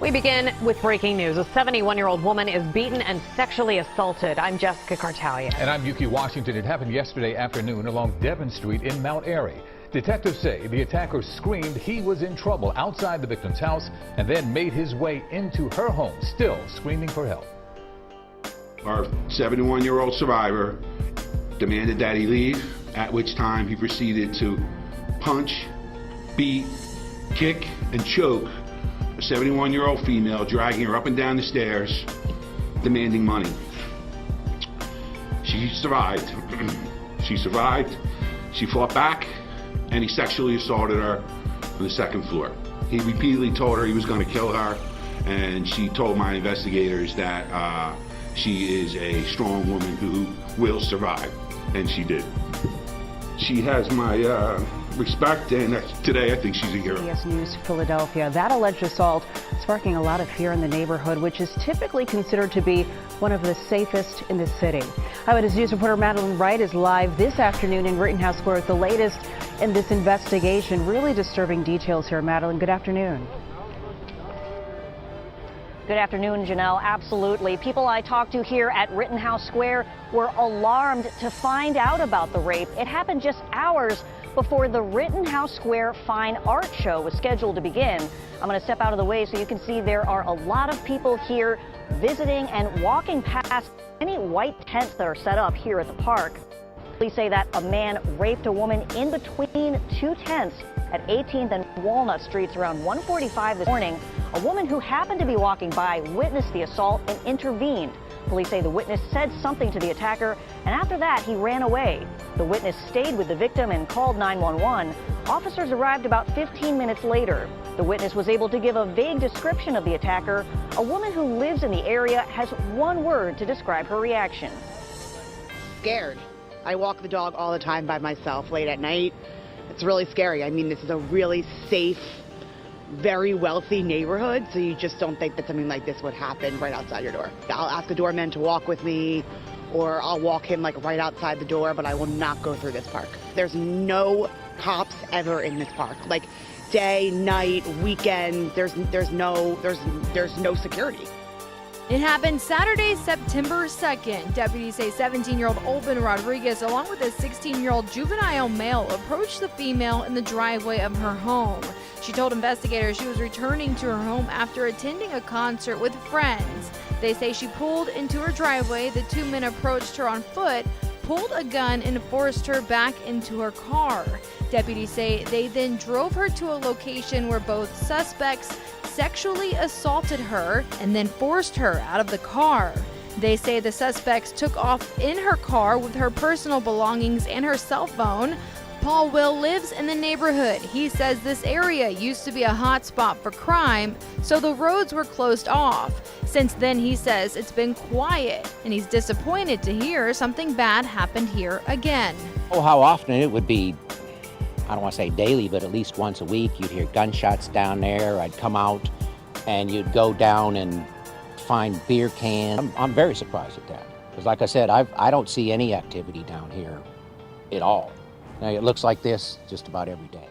We begin with breaking news. A 71-year-old woman is beaten and sexually assaulted. I'm Jessica Cartalia. And I'm Yuki Washington. It happened yesterday afternoon along Devon Street in Mount Airy. Detectives say the attacker screamed he was in trouble outside the victim's house and then made his way into her home, still screaming for help. Our 71-year-old survivor demanded that he leave, at which time he proceeded to punch, beat, kick, and choke a 71-year-old female, dragging her up and down the stairs, demanding money. She survived. She survived. She fought back, and he sexually assaulted her on the second floor. He repeatedly told her he was going to kill her, and she told my investigators that she is a strong woman who will survive, and she did. She has my respect, and today I think she's a hero. CBS News Philadelphia. That alleged assault sparking a lot of fear in the neighborhood, which is typically considered to be one of the safest in the city. Eyewitness News reporter Madeline Wright is live this afternoon in Rittenhouse Square with the latest in this investigation. Really disturbing details here. Madeline, good afternoon. Good afternoon, Janelle. Absolutely. People I talked to here at Rittenhouse Square were alarmed to find out about the rape. It happened just hours before the Rittenhouse Square Fine Art Show was scheduled to begin. I'm going to step out of the way so you can see there are a lot of people here visiting and walking past many white tents that are set up here at the park. Police say that a man raped a woman in between two tents at 18th and Walnut Streets around 1:45 this morning. A woman who happened to be walking by witnessed the assault and intervened. Police say the witness said something to the attacker, and after that, he ran away. The witness stayed with the victim and called 911. Officers arrived about 15 minutes later. The witness was able to give a vague description of the attacker. A woman who lives in the area has one word to describe her reaction. Scared. I walk the dog all the time by myself late at night. It's really scary. I mean, this is a really safe, very wealthy neighborhood, so you just don't think that something like this would happen right outside your door. I'll ask a doorman to walk with me, or I'll walk him like right outside the door, but I will not go through this park. There's no cops ever in this park. Like day, night, weekend, there's no security. It happened Saturday, September 2nd. Deputies say 17-year-old Olvin Rodriguez, along with a 16-year-old juvenile male, approached the female in the driveway of her home. She told investigators she was returning to her home after attending a concert with friends. They say she pulled into her driveway. The two men approached her on foot, pulled a gun, and forced her back into her car. Deputies say they then drove her to a location where both suspects sexually assaulted her and then forced her out of the car. They say the suspects took off in her car with her personal belongings and her cell phone. Paul Will lives in the neighborhood. He says this area used to be a hot spot for crime, so the roads were closed off. Since then, he says it's been quiet, and he's disappointed to hear something bad happened here again. Oh, how often it would be, I don't want to say daily, but at least once a week, you'd hear gunshots down there. I'd come out and you'd go down and find beer cans. I'm very surprised at that. Because like I said, I don't see any activity down here at all. Now, it looks like this just about every day.